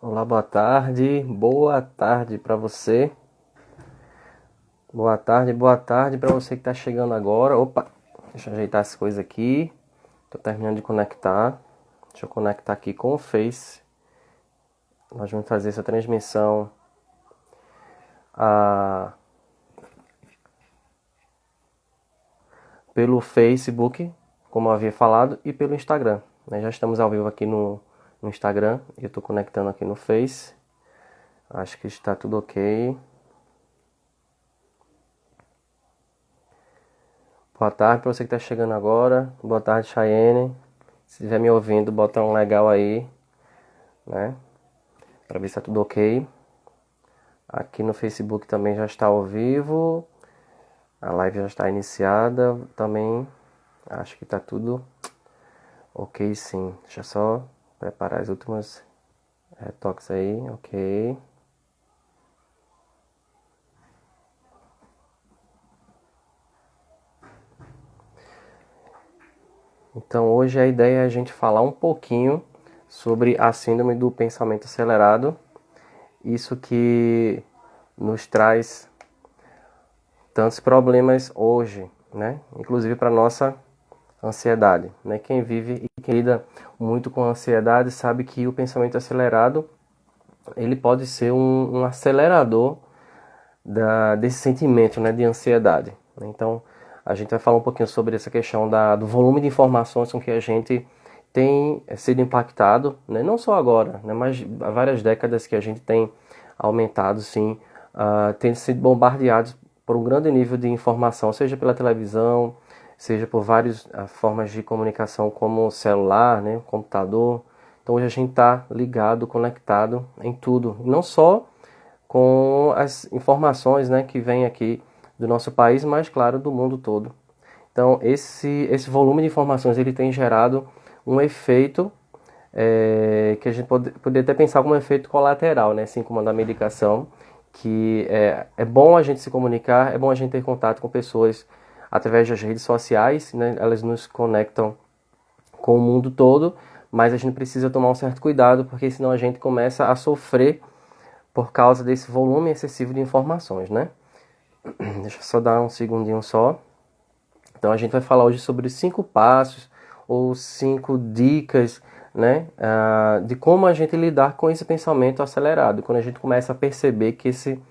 Olá, boa tarde para você. Boa tarde para você que está chegando agora. Opa, deixa eu ajeitar as coisas aqui. Tô terminando de conectar. Deixa eu conectar aqui com o Face. Nós vamos fazer essa transmissão pelo Facebook, como eu havia falado, e pelo Instagram. Nós já estamos ao vivo aqui no Instagram e eu estou conectando aqui no Face. Acho que está tudo ok. Boa tarde para você que está chegando agora. Boa tarde, Chayenne. Se estiver me ouvindo, bota um legal aí, né? Para ver se está tudo ok. Aqui no Facebook também já está ao vivo. A live já está iniciada. Também acho que está tudo ok, sim. Deixa eu só preparar as últimas retoques aí. Ok. Então hoje a ideia é a gente falar um pouquinho sobre a síndrome do pensamento acelerado. Isso que nos traz tantos problemas hoje, né? Inclusive para nossa ansiedade, né? Quem vive e quem lida muito com ansiedade sabe que o pensamento acelerado ele pode ser um acelerador desse sentimento, né, de ansiedade. Então a gente vai falar um pouquinho sobre essa questão do volume de informações com que a gente tem sido impactado, né? Não só agora, né, mas há várias décadas que a gente tem aumentado, sim, tem sido bombardeados por um grande nível de informação, seja pela televisão, seja por várias formas de comunicação como celular, né, computador. Então hoje a gente está ligado, conectado em tudo, não só com as informações, né, que vêm aqui do nosso país, mas claro, do mundo todo. Então esse volume de informações ele tem gerado um efeito que a gente poderia até pensar como um efeito colateral, né, assim como a da medicação, que é bom a gente se comunicar, é bom a gente ter contato com pessoas através das redes sociais, né, elas nos conectam com o mundo todo, mas a gente precisa tomar um certo cuidado, porque senão a gente começa a sofrer por causa desse volume excessivo de informações, né? Deixa eu só dar um segundinho só. Então a gente vai falar hoje sobre 5 passos ou 5 dicas, né, de como a gente lidar com esse pensamento acelerado, quando a gente começa a perceber que esse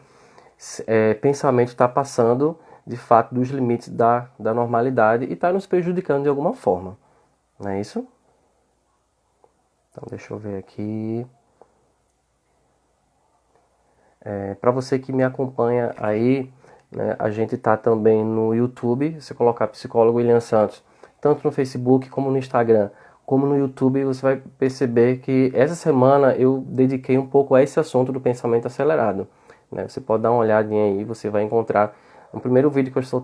pensamento está passando de fato dos limites da normalidade e está nos prejudicando de alguma forma, não é isso? Então deixa eu ver aqui. Para você que me acompanha aí, né, a gente está também no YouTube. Se colocar Psicólogo William Santos, tanto no Facebook como no Instagram, como no YouTube, você vai perceber que essa semana eu dediquei um pouco a esse assunto do pensamento acelerado, né? Você pode dar uma olhadinha aí, você vai encontrar um primeiro vídeo que eu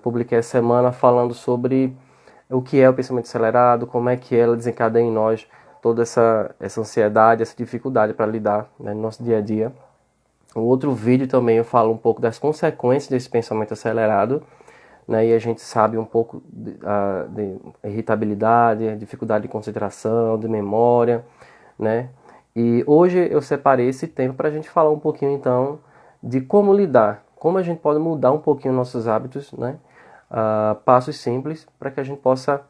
publiquei essa semana falando sobre o que é o pensamento acelerado, como é que ela desencadeia em nós toda essa ansiedade, essa dificuldade para lidar, né, no nosso dia a dia. O outro vídeo também eu falo um pouco das consequências desse pensamento acelerado, né? E a gente sabe um pouco de irritabilidade, dificuldade de concentração, de memória, né? E hoje eu separei esse tempo para a gente falar um pouquinho então de como lidar, como a gente pode mudar um pouquinho nossos hábitos, né? Passos simples para que a gente possa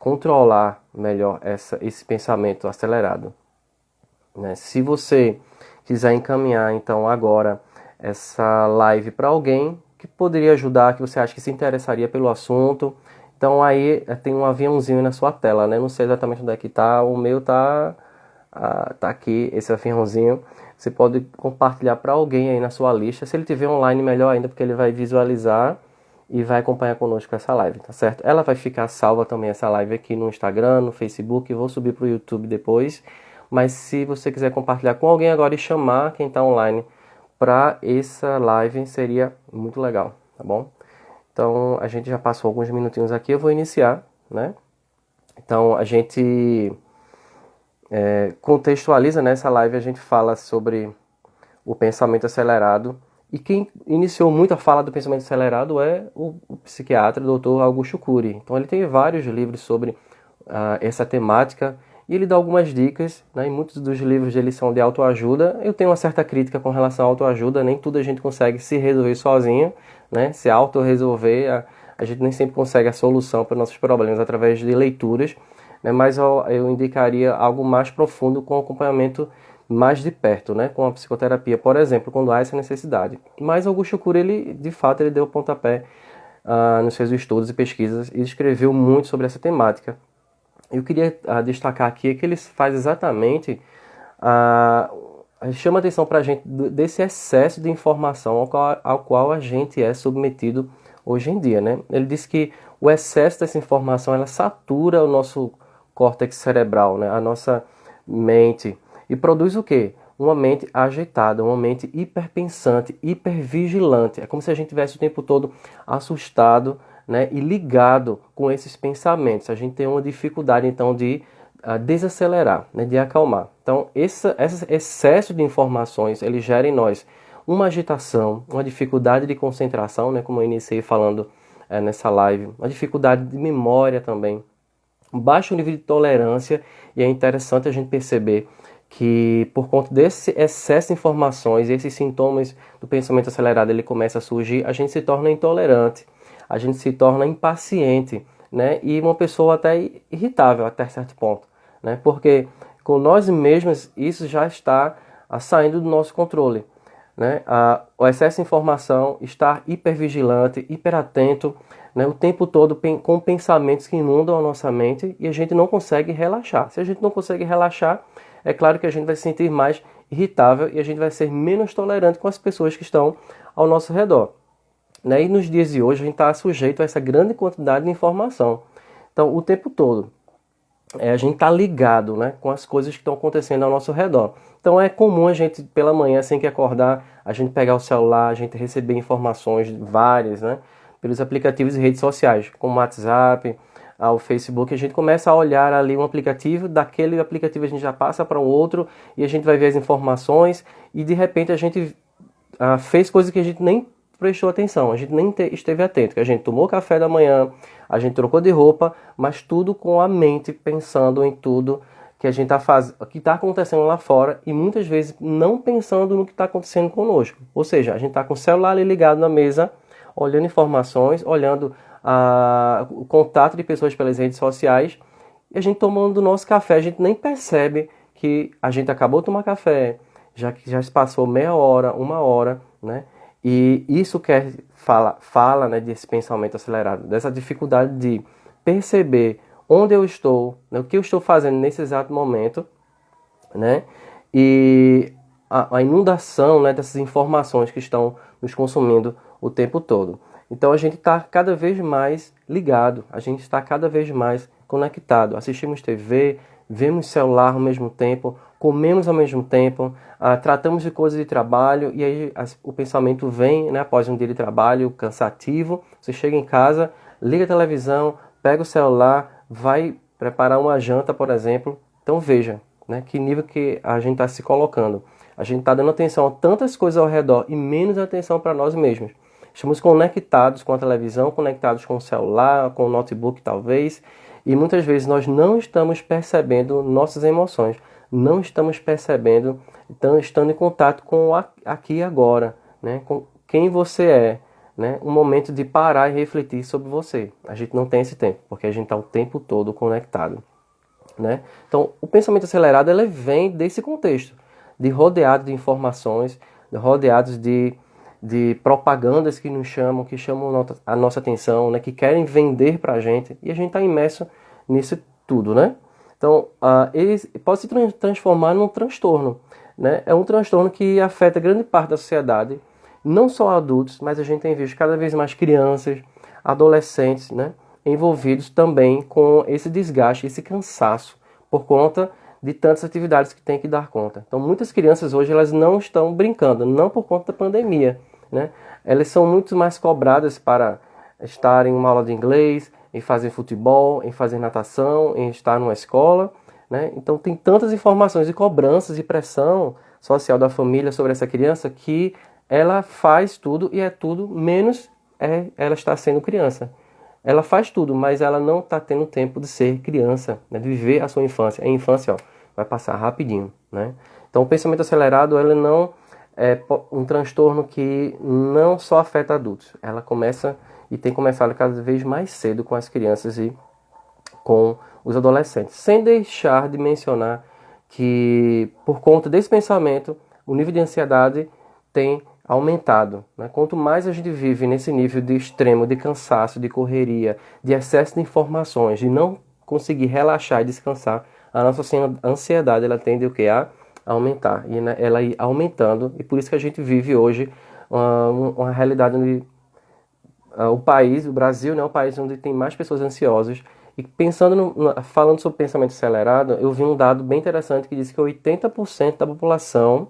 controlar melhor esse pensamento acelerado, né? Se você quiser encaminhar então agora essa live para alguém que poderia ajudar, que você acha que se interessaria pelo assunto, então aí tem um aviãozinho na sua tela, né? Não sei exatamente onde é que tá, o meu tá aqui, esse aviãozinho. Você pode compartilhar para alguém aí na sua lista, se ele tiver online melhor ainda, porque ele vai visualizar e vai acompanhar conosco essa live, tá certo? Ela vai ficar salva também essa live aqui no Instagram, no Facebook, vou subir para o YouTube depois. Mas se você quiser compartilhar com alguém agora e chamar quem está online para essa live, seria muito legal, tá bom? Então a gente já passou alguns minutinhos aqui, eu vou iniciar, né? Então a gente contextualiza nessa live, a gente fala sobre o pensamento acelerado. E quem iniciou muito a fala do pensamento acelerado é o psiquiatra, o Dr. Augusto Cury. Então ele tem vários livros sobre essa temática e ele dá algumas dicas, né? E muitos dos livros dele são de autoajuda. Eu tenho uma certa crítica com relação à autoajuda, nem tudo a gente consegue se resolver sozinho, né? Se auto-resolver, a gente nem sempre consegue a solução para os nossos problemas através de leituras, né? Mas eu indicaria algo mais profundo com acompanhamento mais de perto, né? Com a psicoterapia, por exemplo, quando há essa necessidade. Mas Augusto Cury, ele, de fato, ele deu o pontapé nos seus estudos e pesquisas e escreveu muito sobre essa temática. Eu queria destacar aqui que ele faz exatamente, chama atenção para a gente desse excesso de informação ao qual a gente é submetido hoje em dia, né? Ele diz que o excesso dessa informação, ela satura o nosso córtex cerebral, né? A nossa mente, e produz o quê? Uma mente agitada, uma mente hiperpensante, hipervigilante. É como se a gente tivesse o tempo todo assustado, né, e ligado com esses pensamentos. A gente tem uma dificuldade, então, de desacelerar, né, de acalmar. Então, esse excesso de informações, ele gera em nós uma agitação, uma dificuldade de concentração, né, como eu iniciei falando nessa live, uma dificuldade de memória também, um baixo nível de tolerância, e é interessante a gente perceber que por conta desse excesso de informações, esses sintomas do pensamento acelerado, ele começa a surgir, a gente se torna intolerante, a gente se torna impaciente, né? E uma pessoa até irritável até certo ponto, né? Porque com nós mesmos isso já está saindo do nosso controle, né? O excesso de informação, estar hipervigilante, hiperatento, né? O tempo todo com pensamentos que inundam a nossa mente e a gente não consegue relaxar. Se a gente não consegue relaxar, é claro que a gente vai se sentir mais irritável e a gente vai ser menos tolerante com as pessoas que estão ao nosso redor, né? E nos dias de hoje a gente está sujeito a essa grande quantidade de informação. Então, o tempo todo, a gente está ligado, né, com as coisas que estão acontecendo ao nosso redor. Então, é comum a gente, pela manhã, assim que acordar, a gente pegar o celular, a gente receber informações várias, né, pelos aplicativos e redes sociais, como o WhatsApp, o Facebook. A gente começa a olhar ali um aplicativo, daquele aplicativo a gente já passa para um outro, e a gente vai ver as informações, e de repente a gente fez coisas que a gente nem prestou atenção, a gente nem esteve atento, que a gente tomou café da manhã, a gente trocou de roupa, mas tudo com a mente pensando em tudo que a gente está fazendo, que está acontecendo lá fora, e muitas vezes não pensando no que está acontecendo conosco. Ou seja, a gente está com o celular ali ligado na mesa, olhando informações, olhando o contato de pessoas pelas redes sociais, e a gente tomando o nosso café, a gente nem percebe que a gente acabou de tomar café, já que já se passou meia hora, uma hora, né? E isso fala, né, desse pensamento acelerado, dessa dificuldade de perceber onde eu estou, né, o que eu estou fazendo nesse exato momento, né? E a inundação, né, dessas informações que estão nos consumindo o tempo todo. Então a gente está cada vez mais ligado, a gente está cada vez mais conectado. Assistimos TV, vemos celular ao mesmo tempo, comemos ao mesmo tempo, tratamos de coisas de trabalho, e aí o pensamento vem, né, após um dia de trabalho cansativo. Você chega em casa, liga a televisão, pega o celular, vai preparar uma janta, por exemplo. Então veja, né, que nível que a gente está se colocando. A gente está dando atenção a tantas coisas ao redor e menos atenção para nós mesmos. Estamos conectados com a televisão, conectados com o celular, com o notebook talvez, e muitas vezes nós não estamos percebendo nossas emoções, não estamos percebendo, estando em contato com o aqui e agora, né? Com quem você é, né? Um momento de parar e refletir sobre você. A gente não tem esse tempo, porque a gente está o tempo todo conectado, né? Então, o pensamento acelerado, ele vem desse contexto, de rodeado de informações, rodeados de propagandas que nos chamam, que chamam a nossa atenção, né, que querem vender para a gente, e a gente está imerso nisso tudo, né? Então, ele pode se transformar num transtorno, né? É um transtorno que afeta grande parte da sociedade, não só adultos, mas a gente tem visto cada vez mais crianças, adolescentes, né, envolvidos também com esse desgaste, esse cansaço, por conta de tantas atividades que tem que dar conta. Então, muitas crianças hoje, elas não estão brincando, não por conta da pandemia, né? Elas são muito mais cobradas para estar em uma aula de inglês, em fazer futebol, em fazer natação, em estar numa escola, né? Então, tem tantas informações e cobranças e pressão social da família sobre essa criança que ela faz tudo e é tudo menos ela está sendo criança, ela faz tudo, mas ela não está tendo tempo de ser criança, né? De viver a sua infância. A infância, ó, vai passar rapidinho, né? Então, o pensamento acelerado, ele não é um transtorno que não só afeta adultos. Ela começa e tem começado cada vez mais cedo com as crianças e com os adolescentes. Sem deixar de mencionar que, por conta desse pensamento, o nível de ansiedade tem aumentado, né? Quanto mais a gente vive nesse nível de extremo, de cansaço, de correria, de excesso de informações, de não conseguir relaxar e descansar, a nossa ansiedade ela tende o que? A aumentar. E né, ela ir aumentando, e por isso que a gente vive hoje uma realidade onde o país, o Brasil, né, é o país onde tem mais pessoas ansiosas. E pensando falando sobre pensamento acelerado, eu vi um dado bem interessante que diz que 80% da população,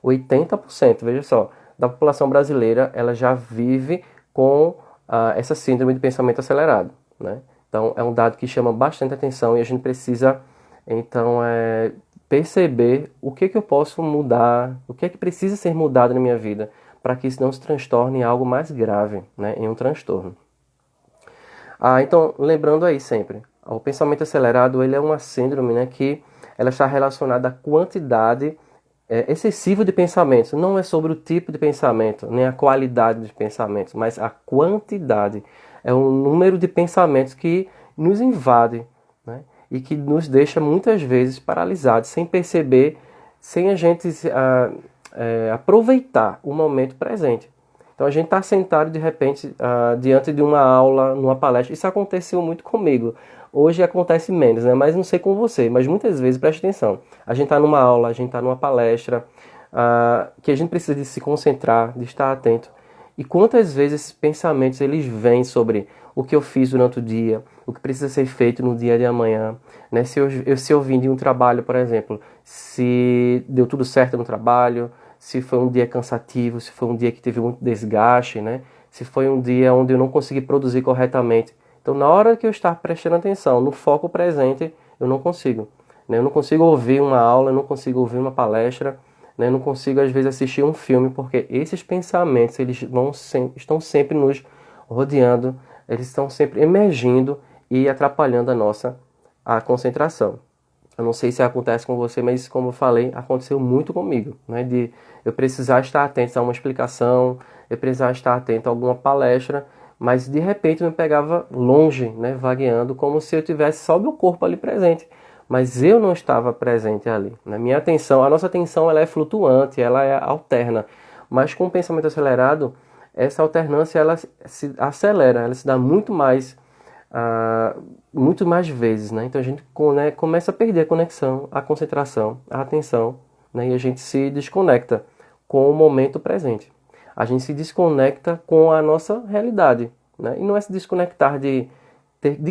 80%, veja só, da população brasileira, ela já vive com essa síndrome de pensamento acelerado, né? Então, é um dado que chama bastante atenção e a gente precisa, então, perceber o que eu posso mudar, o que é que precisa ser mudado na minha vida para que isso não se transtorne em algo mais grave, né, em um transtorno. Então, lembrando aí sempre, o pensamento acelerado ele é uma síndrome, né, que ela está relacionada à quantidade excessiva de pensamentos. Não é sobre o tipo de pensamento, nem a qualidade de pensamentos, mas a quantidade. É o número de pensamentos que nos invade, né, e que nos deixa muitas vezes paralisados, sem perceber, sem a gente aproveitar o momento presente. Então a gente está sentado de repente diante de uma aula, numa palestra. Isso aconteceu muito comigo. Hoje acontece menos, né? Mas não sei com você. Mas muitas vezes, preste atenção. A gente está numa aula, a gente está numa palestra, que a gente precisa de se concentrar, de estar atento. E quantas vezes esses pensamentos eles vêm sobre o que eu fiz durante o dia, o que precisa ser feito no dia de amanhã, né? Se eu vim de um trabalho, por exemplo, se deu tudo certo no trabalho, se foi um dia cansativo, se foi um dia que teve muito desgaste, né? Se foi um dia onde eu não consegui produzir corretamente. Então, na hora que eu estar prestando atenção no foco presente, eu não consigo, né? Eu não consigo ouvir uma aula, eu não consigo ouvir uma palestra, né? Eu não consigo, às vezes, assistir um filme, porque esses pensamentos eles estão sempre nos rodeando, eles estão sempre emergindo e atrapalhando a concentração. Eu não sei se acontece com você, mas como eu falei, aconteceu muito comigo, né? De eu precisar estar atento a uma explicação, eu precisar estar atento a alguma palestra, mas de repente me pegava longe, né? Vagueando, como se eu tivesse só meu corpo ali presente, mas eu não estava presente ali. Na minha atenção, a nossa atenção ela é flutuante, ela é alterna, mas com o pensamento acelerado, essa alternância ela se acelera, ela se dá muito mais vezes, né? Então a gente começa a perder a conexão, a concentração, a atenção, né? E a gente se desconecta com o momento presente. A gente se desconecta com a nossa realidade, né? E não é se desconectar de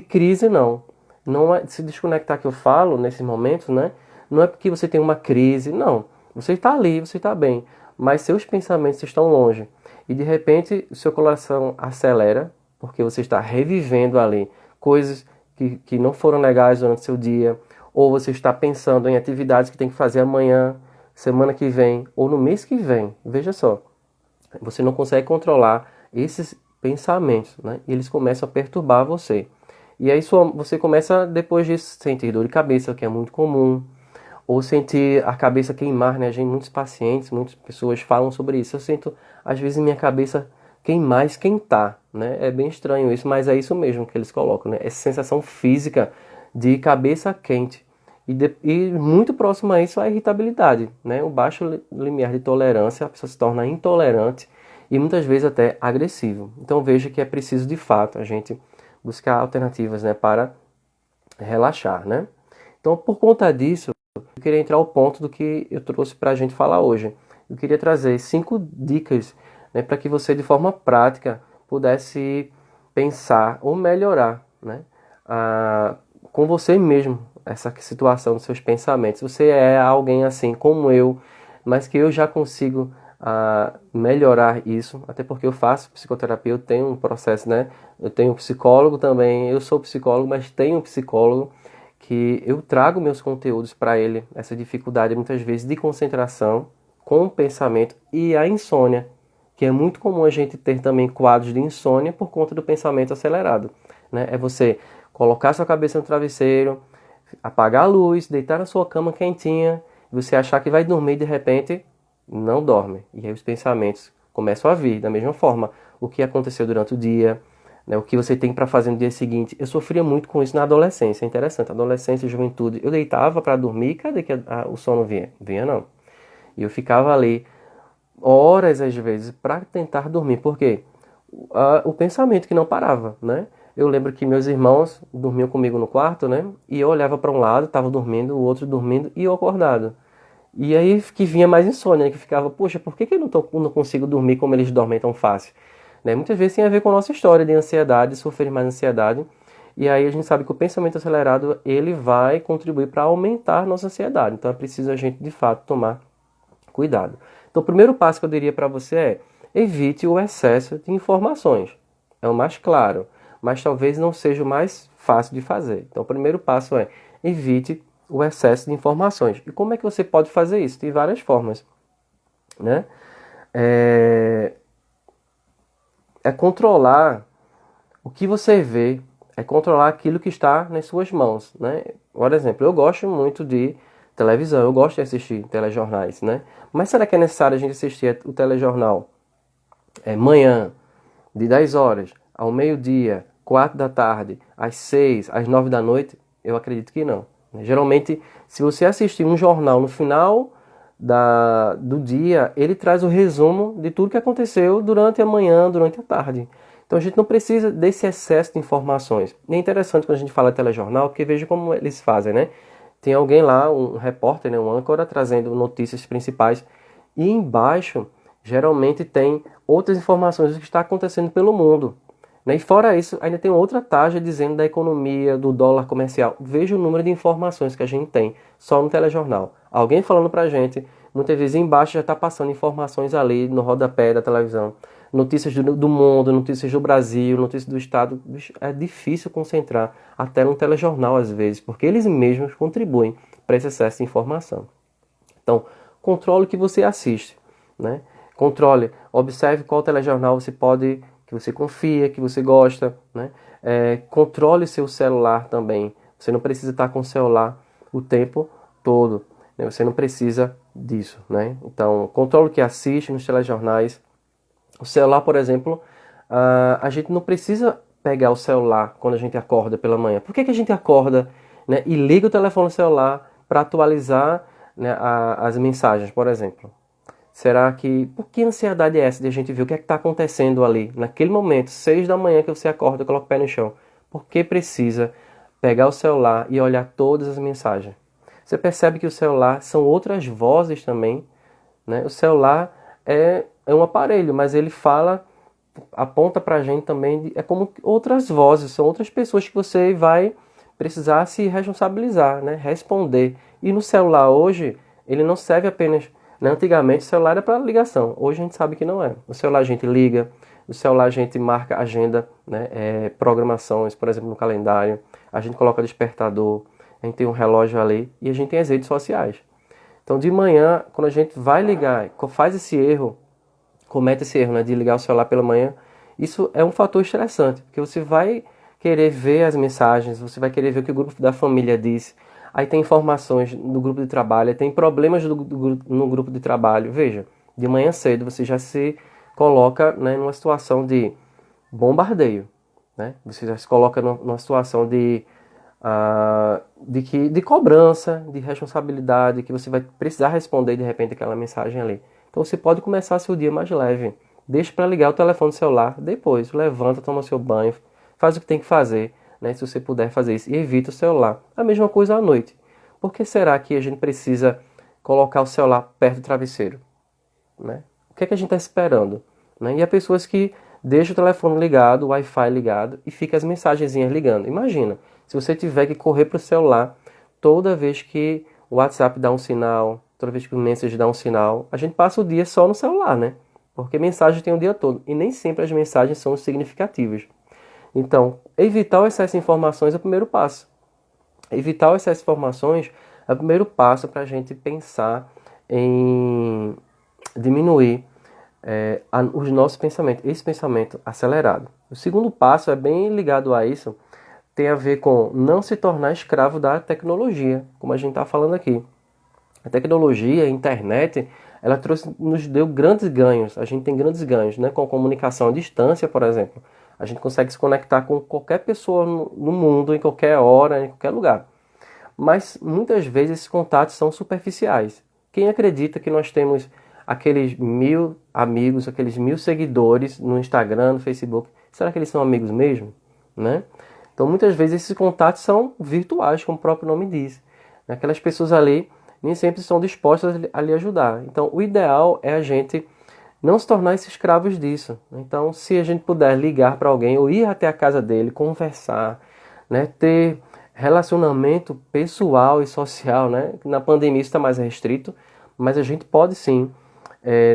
crise, não. Não é se desconectar que eu falo nesses momentos, né? Não é porque você tem uma crise, não. Você está ali, você está bem, mas seus pensamentos estão longe. E de repente o seu coração acelera, porque você está revivendo ali coisas que não foram legais durante o seu dia, ou você está pensando em atividades que tem que fazer amanhã, semana que vem, ou no mês que vem. Veja só, você não consegue controlar esses pensamentos, né? E eles começam a perturbar você. E aí você começa, depois disso, sentir dor de cabeça, que é muito comum, ou sentir a cabeça queimar, né? Muitos pacientes, muitas pessoas falam sobre isso. Eu sinto, às vezes, minha cabeça queimar, esquentar, né? É bem estranho isso, mas é isso mesmo que eles colocam, né? Essa sensação física de cabeça quente. E muito próximo a isso a irritabilidade, né? O baixo limiar de tolerância, a pessoa se torna intolerante e muitas vezes até agressivo. Então veja que é preciso de fato a gente buscar alternativas, né, para relaxar, né? Então por conta disso, eu queria entrar ao ponto do que eu trouxe para a gente falar hoje. Eu queria trazer 5 dicas, né, para que você de forma prática pudesse pensar ou melhorar, né, com você mesmo essa situação dos seus pensamentos. Você é alguém assim como eu, mas que eu já consigo melhorar isso, até porque eu faço psicoterapia, eu tenho um processo, né? Eu tenho um psicólogo também, eu sou psicólogo, mas tenho um psicólogo que eu trago meus conteúdos para ele, essa dificuldade muitas vezes de concentração com o pensamento e a insônia, que é muito comum a gente ter também quadros de insônia por conta do pensamento acelerado. né? É você colocar sua cabeça no travesseiro, apagar a luz, deitar na sua cama quentinha, você achar que vai dormir e de repente não dorme. E aí os pensamentos começam a vir da mesma forma. O que aconteceu durante o dia, né, o que você tem para fazer no dia seguinte. Eu sofria muito com isso na adolescência, é interessante. Adolescência, juventude, eu deitava para dormir, cadê que o sono vinha? Vinha não. E eu ficava ali horas às vezes para tentar dormir, porque o pensamento que não parava, né? Eu lembro que meus irmãos dormiam comigo no quarto, né? E eu olhava para um lado, estava dormindo, o outro dormindo e eu acordado. E aí que vinha mais insônia, né? Que ficava, poxa, por que que eu não consigo dormir como eles dormem tão fácil? Né? Muitas vezes tem a ver com a nossa história de ansiedade, sofrer mais ansiedade. E aí a gente sabe que o pensamento acelerado, ele vai contribuir para aumentar a nossa ansiedade. Então é preciso a gente, de fato, tomar cuidado. Então o primeiro passo que eu diria para você é evite o excesso de informações. É o mais claro, mas talvez não seja o mais fácil de fazer. Então o primeiro passo é evite o excesso de informações. E como é que você pode fazer isso? Tem várias formas, né? É controlar o que você vê, é controlar aquilo que está nas suas mãos, né? Por exemplo, eu gosto muito de televisão, eu gosto de assistir telejornais, né? Mas será que é necessário a gente assistir o telejornal manhã, de 10 horas, ao meio-dia, 4 da tarde, às 6, às 9 da noite? Eu acredito que não. Geralmente, se você assistir um jornal no final do dia, ele traz o resumo de tudo que aconteceu durante a manhã, durante a tarde. Então a gente não precisa desse excesso de informações. E é interessante quando a gente fala de telejornal, porque veja como eles fazem, né? Tem alguém lá, um repórter, né, um âncora, trazendo notícias principais. E embaixo, geralmente tem outras informações do que está acontecendo pelo mundo. Né? E fora isso, ainda tem outra taxa dizendo da economia, do dólar comercial. Veja o número de informações que a gente tem só no telejornal. Alguém falando pra gente, muitas vezes embaixo já está passando informações ali no rodapé da televisão. Notícias do mundo, notícias do Brasil, notícias do estado. É difícil concentrar até no telejornal às vezes, porque eles mesmos contribuem para esse excesso de informação. Então, controle o que você assiste, né? Controle, observe qual telejornal você pode, que você confia, que você gosta, né? Controle seu celular também. Você não precisa estar com o celular o tempo todo, né? Você não precisa disso, né? Então, controle o que assiste nos telejornais. O celular, por exemplo, a gente não precisa pegar o celular quando a gente acorda pela manhã. Por que que a gente acorda, né, e liga o telefone celular para atualizar, né, as mensagens, por exemplo? Será que... Por que ansiedade é essa de a gente ver o que é que está acontecendo ali? Naquele momento, 6 da manhã que você acorda, coloca o pé no chão. Por que precisa pegar o celular e olhar todas as mensagens? Você percebe que o celular são outras vozes também, né? O celular é um aparelho, mas ele fala, aponta pra gente também, é como outras vozes, são outras pessoas que você vai precisar se responsabilizar, né? Responder. E no celular hoje, ele não serve apenas... Né? Antigamente o celular era para ligação, hoje a gente sabe que não é. O celular a gente liga, o celular a gente marca agenda, né? Programações, por exemplo, no calendário, a gente coloca despertador, a gente tem um relógio ali e a gente tem as redes sociais. Então de manhã, quando a gente vai ligar, faz esse erro, comete esse erro, né, de ligar o celular pela manhã, isso é um fator estressante, porque você vai querer ver as mensagens, você vai querer ver o que o grupo da família disse, aí tem informações do grupo de trabalho, tem problemas no grupo de trabalho. Veja, de manhã cedo você já se coloca, né, numa situação de bombardeio, né? Você já se coloca numa situação de cobrança, de responsabilidade, que você vai precisar responder de repente aquela mensagem ali. Então você pode começar seu dia mais leve. Deixa para ligar o telefone celular depois. Levanta, toma seu banho, faz o que tem que fazer, né, se você puder fazer isso. E evita o celular. A mesma coisa à noite. Por que será que a gente precisa colocar o celular perto do travesseiro? Né? O que é que a gente está esperando? Né? E há pessoas que deixam o telefone ligado, o Wi-Fi ligado e fica as mensagenzinhas ligando. Imagina, se você tiver que correr para o celular toda vez que o WhatsApp dá um sinal, toda vez que o Message dá um sinal, a gente passa o dia só no celular, né? Porque mensagem tem o dia todo e nem sempre as mensagens são significativas. Então, evitar o excesso de informações é o primeiro passo. Evitar o excesso de informações é o primeiro passo para a gente pensar em diminuir os nossos pensamentos, esse pensamento acelerado. O segundo passo é bem ligado a isso, tem a ver com não se tornar escravo da tecnologia, como a gente está falando aqui. A tecnologia, a internet, ela nos deu grandes ganhos. A gente tem grandes ganhos, né? Com a comunicação à distância, por exemplo. A gente consegue se conectar com qualquer pessoa no mundo, em qualquer hora, em qualquer lugar. Mas muitas vezes esses contatos são superficiais. Quem acredita que nós temos aqueles 1000 amigos, aqueles 1000 seguidores no Instagram, no Facebook, será que eles são amigos mesmo? Né? Então muitas vezes esses contatos são virtuais, como o próprio nome diz. Aquelas pessoas ali nem sempre estão dispostas a lhe ajudar. Então o ideal é a gente não se tornar esses escravos disso. Então se a gente puder ligar para alguém ou ir até a casa dele, conversar, né, ter relacionamento pessoal e social, né? Na pandemia isso está mais restrito, mas a gente pode sim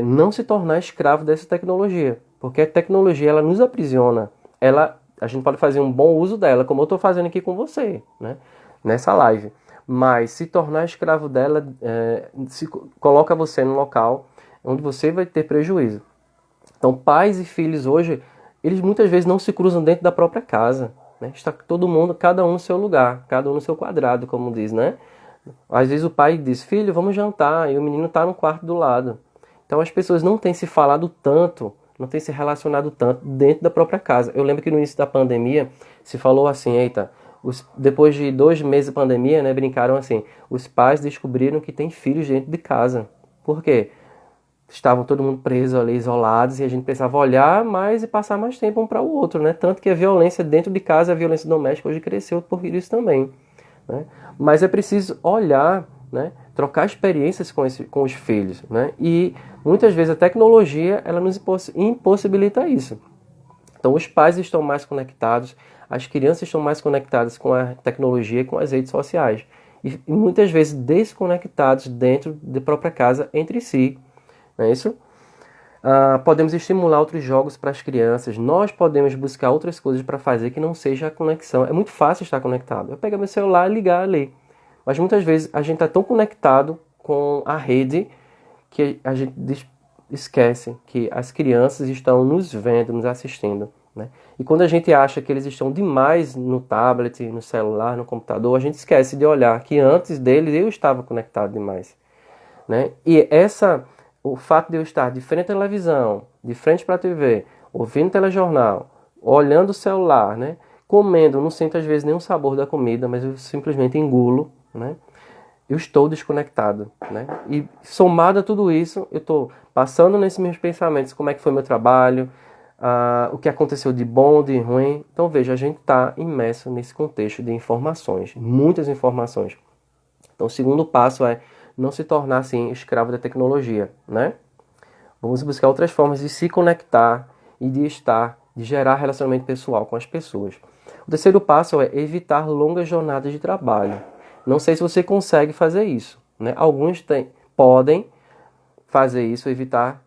não se tornar escravo dessa tecnologia, porque a tecnologia ela nos aprisiona, a gente pode fazer um bom uso dela, como eu estou fazendo aqui com você, né? Nessa live, mas se tornar escravo dela coloca você no local onde você vai ter prejuízo. Então pais e filhos hoje, eles muitas vezes não se cruzam dentro da própria casa. Está todo mundo, cada um no seu lugar, cada um no seu quadrado, como diz, né? Às vezes o pai diz, filho, vamos jantar, e o menino está no quarto do lado. Então as pessoas não têm se falado tanto, não têm se relacionado tanto dentro da própria casa. Eu lembro que no início da pandemia se falou assim, eita, depois de 2 meses de pandemia, né, brincaram assim, os pais descobriram que tem filhos dentro de casa. Por quê? Estavam todo mundo preso ali, isolados, e a gente precisava olhar mais e passar mais tempo um para o outro, né? Tanto que a violência dentro de casa, a violência doméstica hoje cresceu por isso também, né? Mas é preciso olhar, né? Trocar experiências com os filhos, né? E muitas vezes a tecnologia ela nos impossibilita isso. Então os pais estão mais conectados, as crianças estão mais conectadas com a tecnologia e com as redes sociais. E muitas vezes desconectados dentro da própria casa entre si. Não é isso? Podemos estimular outros jogos para as crianças. Nós podemos buscar outras coisas para fazer que não seja a conexão. É muito fácil estar conectado. Eu pegar meu celular e ligar ali. Mas muitas vezes a gente está tão conectado com a rede que a gente esquece que as crianças estão nos vendo, nos assistindo. Né? E quando a gente acha que eles estão demais no tablet, no celular, no computador, a gente esquece de olhar que antes deles eu estava conectado demais. Né? E o fato de eu estar de frente à televisão, de frente para a TV, ouvindo telejornal, olhando o celular, né? Comendo, não sinto às vezes nenhum sabor da comida, mas eu simplesmente engulo, né? Eu estou desconectado, né? E somado a tudo isso, eu estou passando nesses meus pensamentos como é que foi meu trabalho, o que aconteceu de bom, de ruim. Então veja, a gente está imerso nesse contexto de informações, muitas informações. Então o segundo passo é não se tornar assim escravo da tecnologia, né? Vamos buscar outras formas de se conectar e de gerar relacionamento pessoal com as pessoas. O terceiro passo é evitar longas jornadas de trabalho. Não sei se você consegue fazer isso, né? Alguns podem fazer isso, evitar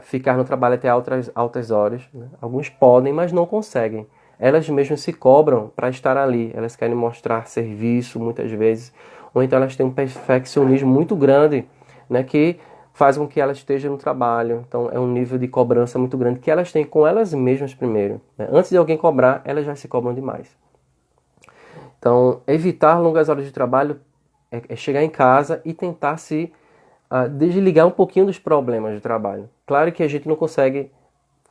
ficar no trabalho até altas horas, né? Alguns podem, mas não conseguem. Elas mesmas se cobram para estar ali. Elas querem mostrar serviço muitas vezes, ou então elas têm um perfeccionismo muito grande, né, que faz com que elas estejam no trabalho. Então é um nível de cobrança muito grande que elas têm com elas mesmas primeiro, né? Antes de alguém cobrar, elas já se cobram demais. Então evitar longas horas de trabalho é chegar em casa e tentar se desligar um pouquinho dos problemas do trabalho. Claro que a gente não consegue,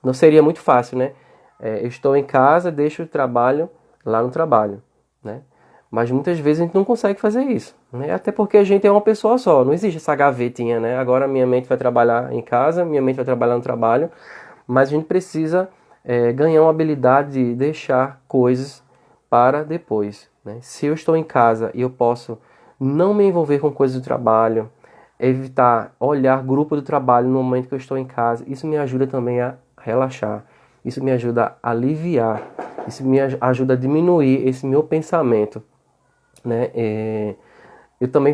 não seria muito fácil, né? Eu estou em casa, deixo o trabalho lá no trabalho, né? Mas muitas vezes a gente não consegue fazer isso, né? Até porque a gente é uma pessoa só, não existe essa gavetinha, né? Agora minha mente vai trabalhar em casa, minha mente vai trabalhar no trabalho, mas a gente precisa ganhar uma habilidade de deixar coisas para depois, né? Se eu estou em casa e eu posso não me envolver com coisas do trabalho, evitar olhar grupo do trabalho no momento que eu estou em casa, isso me ajuda também a relaxar, isso me ajuda a aliviar, isso me ajuda a diminuir esse meu pensamento, né? Eu também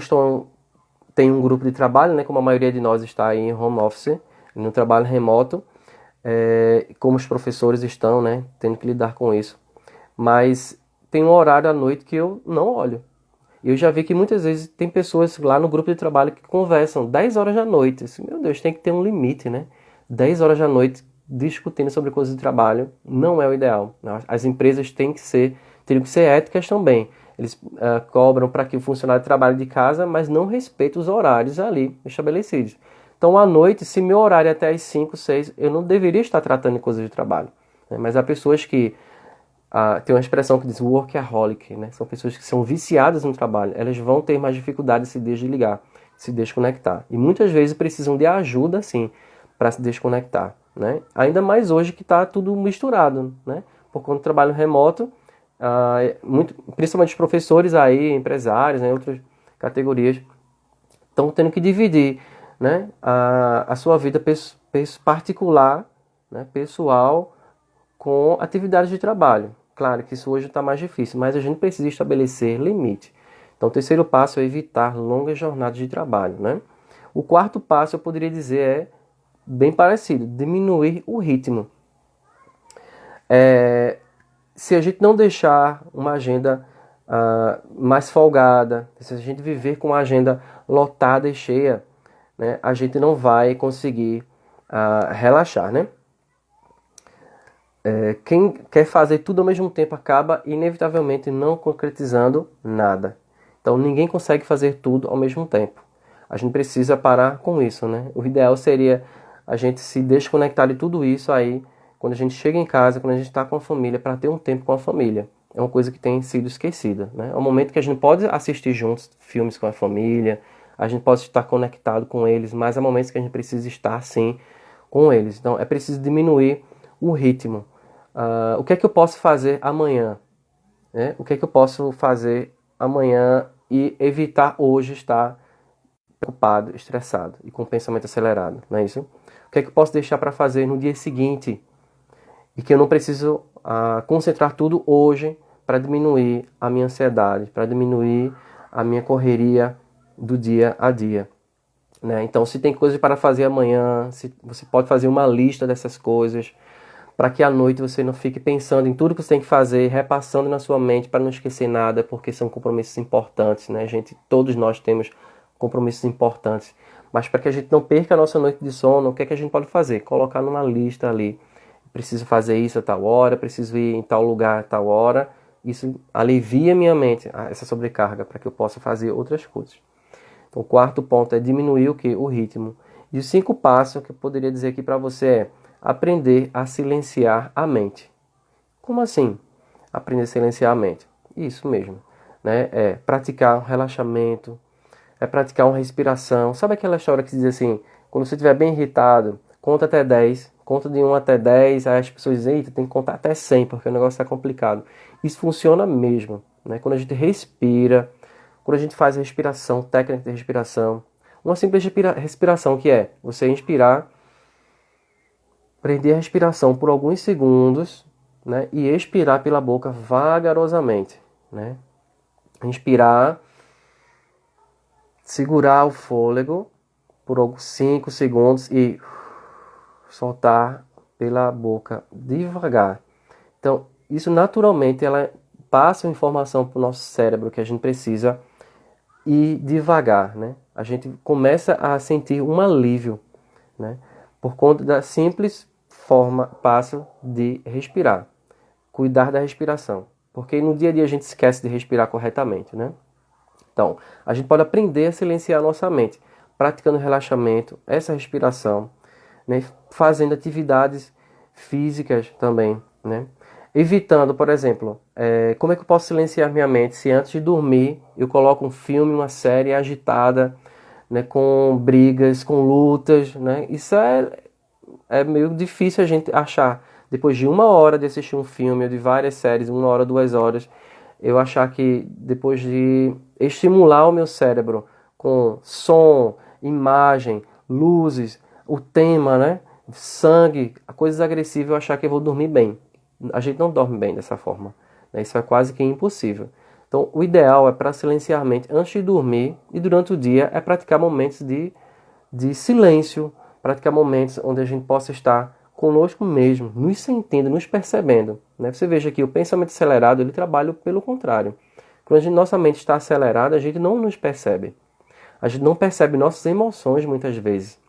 tenho um grupo de trabalho, né? Como a maioria de nós está aí em home office, no trabalho remoto, como os professores estão, né? Tendo que lidar com isso. Mas tem um horário à noite que eu não olho. Eu já vi que muitas vezes tem pessoas lá no grupo de trabalho que conversam 10 horas da noite. Assim, meu Deus, tem que ter um limite, né? 10 horas da noite discutindo sobre coisas de trabalho não é o ideal. As empresas teriam que ser éticas também. Eles cobram para que o funcionário trabalhe de casa, mas não respeita os horários ali estabelecidos. Então, à noite, se meu horário é até às 5, 6, eu não deveria estar tratando de coisas de trabalho. Né? Mas há pessoas que tem uma expressão que diz workaholic, né? São pessoas que são viciadas no trabalho. Elas vão ter mais dificuldade de se desligar, se desconectar. E muitas vezes precisam de ajuda, sim, para se desconectar, né? Ainda mais hoje que está tudo misturado, né? Por conta do trabalho remoto, principalmente os professores aí, empresários, né, outras categorias, estão tendo que dividir, né, a sua vida particular, né, pessoal, com atividades de trabalho. Claro que isso hoje está mais difícil, mas a gente precisa estabelecer limite. Então, o terceiro passo é evitar longas jornadas de trabalho, né? O quarto passo, eu poderia dizer, é bem parecido, diminuir o ritmo. Se a gente não deixar uma agenda mais folgada, se a gente viver com uma agenda lotada e cheia, né, a gente não vai conseguir relaxar, né? Quem quer fazer tudo ao mesmo tempo acaba inevitavelmente não concretizando nada. Então ninguém consegue fazer tudo ao mesmo tempo. A gente precisa parar com isso, né? O ideal seria a gente se desconectar de tudo isso aí quando a gente chega em casa, quando a gente está com a família, para ter um tempo com a família. É uma coisa que tem sido esquecida, né? É um momento que a gente pode assistir juntos filmes com a família, a gente pode estar conectado com eles, mas há momentos que a gente precisa estar sim com eles. Então é preciso diminuir o ritmo. O que é que eu posso fazer amanhã? Né? O que é que eu posso fazer amanhã e evitar hoje estar preocupado, estressado e com o pensamento acelerado, não é isso? O que é que eu posso deixar para fazer no dia seguinte e que eu não preciso concentrar tudo hoje para diminuir a minha ansiedade, para diminuir a minha correria do dia a dia. Né? Então, se tem coisas para fazer amanhã, você pode fazer uma lista dessas coisas, para que à noite você não fique pensando em tudo que você tem que fazer, repassando na sua mente para não esquecer nada, porque são compromissos importantes, né, gente? Todos nós temos compromissos importantes. Mas para que a gente não perca a nossa noite de sono, o que é que a gente pode fazer? Colocar numa lista ali. Preciso fazer isso a tal hora, preciso ir em tal lugar a tal hora. Isso alivia minha mente, essa sobrecarga, para que eu possa fazer outras coisas. Então, o quarto ponto é diminuir o quê? O ritmo. E os 5 passos que eu poderia dizer aqui para você é aprender a silenciar a mente. Como assim? Aprender a silenciar a mente. Isso mesmo. Né? É praticar um relaxamento, é praticar uma respiração. Sabe aquela história que diz assim, quando você estiver bem irritado, conta até 10, conta de 1 até 10, aí as pessoas dizem, eita, tem que contar até 100, porque o negócio está complicado. Isso funciona mesmo. Né? Quando a gente respira, quando a gente faz a respiração, técnica de respiração, uma simples respiração que é você inspirar, prender a respiração por alguns segundos, né, e expirar pela boca vagarosamente. Né? Inspirar, segurar o fôlego por 5 segundos e soltar pela boca devagar. Então, isso naturalmente ela passa informação para o nosso cérebro que a gente precisa ir devagar. Né? A gente começa a sentir um alívio, né, por conta da simples passo de respirar, cuidar da respiração, porque no dia a dia a gente esquece de respirar corretamente, né? Então, a gente pode aprender a silenciar a nossa mente, praticando relaxamento, essa respiração, né? Fazendo atividades físicas também, né? Evitando, por exemplo, como é que eu posso silenciar minha mente se antes de dormir eu coloco um filme, uma série agitada, né? Com brigas, com lutas, né? Isso é meio difícil a gente achar. Depois de 1 hora de assistir um filme ou de várias séries, 1 hora, 2 horas, eu achar que depois de estimular o meu cérebro com som, imagem, luzes, o tema, né? Sangue, coisas agressivas, eu achar que eu vou dormir bem. A gente não dorme bem dessa forma. Né? Isso é quase que impossível. Então, o ideal é para silenciar a mente antes de dormir e durante o dia é praticar momentos de silêncio, praticar momentos onde a gente possa estar conosco mesmo, nos sentindo, nos percebendo. Né? Você veja que o pensamento acelerado, ele trabalha pelo contrário. Quando nossa mente está acelerada, a gente não nos percebe. A gente não percebe nossas emoções muitas vezes.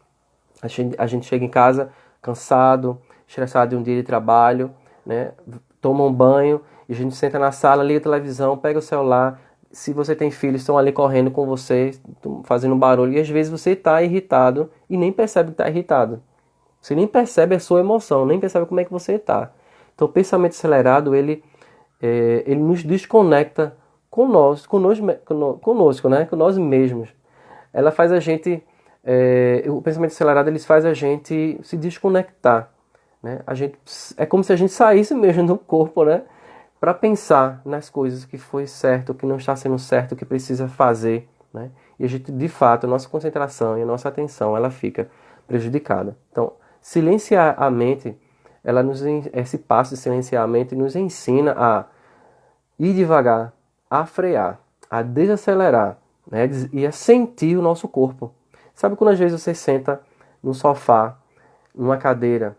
A gente chega em casa cansado, estressado de um dia de trabalho, né? Toma um banho e a gente senta na sala, liga a televisão, pega o celular. Se você tem filhos, estão ali correndo com você, fazendo barulho, e às vezes você está irritado e nem percebe que está irritado. Você nem percebe a sua emoção, nem percebe como é que você está. Então o pensamento acelerado, ele nos desconecta conosco, né? Com nós mesmos. Ela faz a gente, o pensamento acelerado, ele faz a gente se desconectar, né? É como se a gente saísse mesmo do corpo, né? Para pensar nas coisas que foi certo, o que não está sendo certo, o que precisa fazer, né? E a gente, de fato, a nossa concentração e a nossa atenção, ela fica prejudicada. Então, silenciar a mente, esse passo de silenciar a mente nos ensina a ir devagar, a frear, a desacelerar, né? E a sentir o nosso corpo. Sabe quando às vezes você senta no sofá, numa cadeira,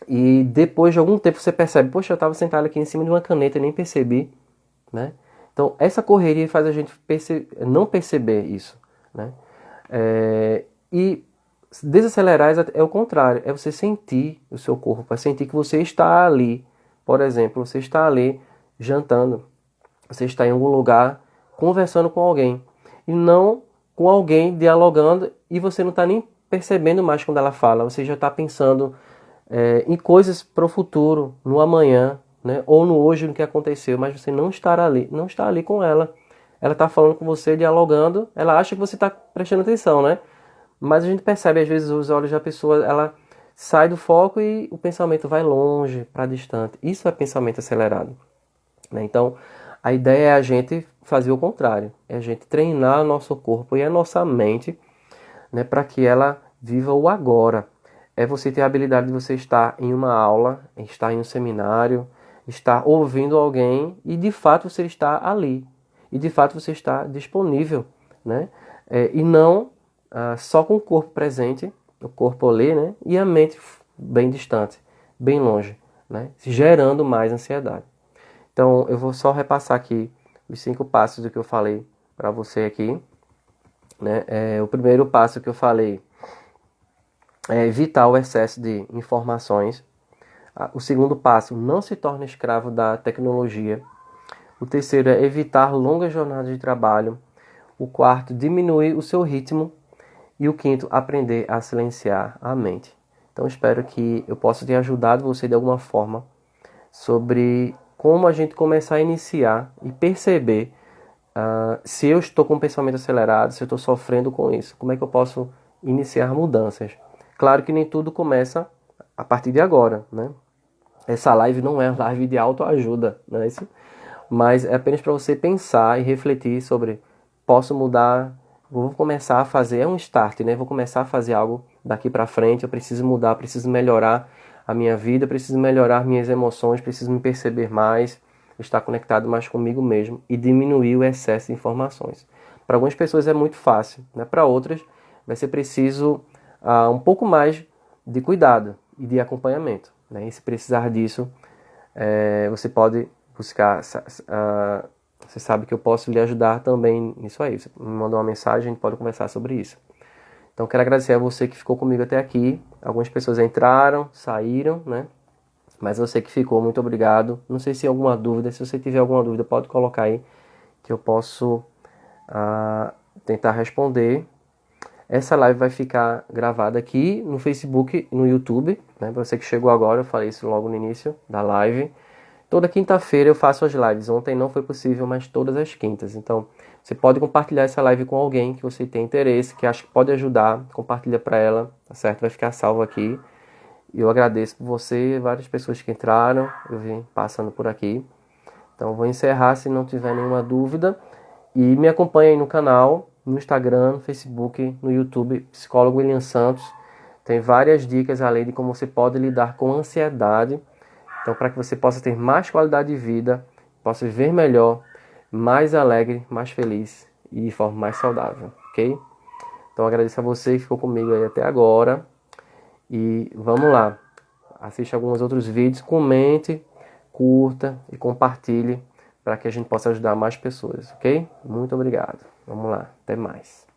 e depois de algum tempo você percebe, poxa, eu estava sentado aqui em cima de uma caneta e nem percebi, né? Então, essa correria faz a gente não perceber isso, né? E desacelerar é o contrário, é você sentir o seu corpo, é sentir que você está ali. Por exemplo, você está ali jantando, você está em algum lugar conversando com alguém, e não com alguém dialogando, e você não está nem percebendo mais quando ela fala, você já está pensando em coisas para o futuro, no amanhã, né? Ou no hoje, no que aconteceu, mas você não está ali com ela. Ela está falando com você, dialogando, ela acha que você está prestando atenção, né? Mas a gente percebe, às vezes, os olhos da pessoa, ela sai do foco e o pensamento vai longe, para distante. Isso é pensamento acelerado, né? Então, a ideia é a gente fazer o contrário, é a gente treinar o nosso corpo e a nossa mente, né, para que ela viva o agora. É você ter a habilidade de você estar em uma aula, estar em um seminário, estar ouvindo alguém e de fato você está ali. E de fato você está disponível, né? E não só com o corpo presente, o corpo ali, né? E a mente bem distante, bem longe, né? Gerando mais ansiedade. Então eu vou só repassar aqui os 5 passos do que eu falei para você aqui, né? O primeiro passo que eu falei é evitar o excesso de informações. O segundo passo, não se torne escravo da tecnologia. O terceiro é evitar longas jornadas de trabalho. O quarto, diminuir o seu ritmo. E o quinto, aprender a silenciar a mente. Então espero que eu possa ter ajudado você de alguma forma sobre como a gente começar a iniciar e perceber se eu estou com um pensamento acelerado, se eu estou sofrendo com isso, como é que eu posso iniciar mudanças. Claro que nem tudo começa a partir de agora, né? Essa live não é live de autoajuda, não é isso? Mas é apenas para você pensar e refletir sobre, posso mudar, vou começar a fazer, é um start, né? Vou começar a fazer algo daqui para frente, eu preciso mudar, preciso melhorar a minha vida, preciso melhorar minhas emoções, preciso me perceber mais, estar conectado mais comigo mesmo e diminuir o excesso de informações. Para algumas pessoas é muito fácil, né? Para outras vai ser preciso um pouco mais de cuidado e de acompanhamento, né? E se precisar disso, você pode buscar. Você sabe que eu posso lhe ajudar também nisso aí. Você me manda uma mensagem, a gente pode conversar sobre isso. Então, quero agradecer a você que ficou comigo até aqui. Algumas pessoas entraram, saíram, né? Mas você que ficou, muito obrigado. Não sei se tem alguma dúvida. Se você tiver alguma dúvida, pode colocar aí que eu posso tentar responder. Essa live vai ficar gravada aqui no Facebook e no YouTube, né? Para você que chegou agora, eu falei isso logo no início da live. Toda quinta-feira eu faço as lives. Ontem não foi possível, mas todas as quintas. Então, você pode compartilhar essa live com alguém que você tem interesse, que acha que pode ajudar. Compartilha para ela, tá certo? Vai ficar salvo aqui. E eu agradeço por você, várias pessoas que entraram. Eu vim passando por aqui. Então, vou encerrar se não tiver nenhuma dúvida. E me acompanhe aí no canal, no Instagram, no Facebook, no YouTube, Psicólogo William Santos. Tem várias dicas além de como você pode lidar com ansiedade. Então, para que você possa ter mais qualidade de vida, possa viver melhor, mais alegre, mais feliz e de forma mais saudável, ok? Então, agradeço a você que ficou comigo aí até agora. E vamos lá. Assista alguns outros vídeos, comente, curta e compartilhe para que a gente possa ajudar mais pessoas, ok? Muito obrigado. Vamos lá. Até mais.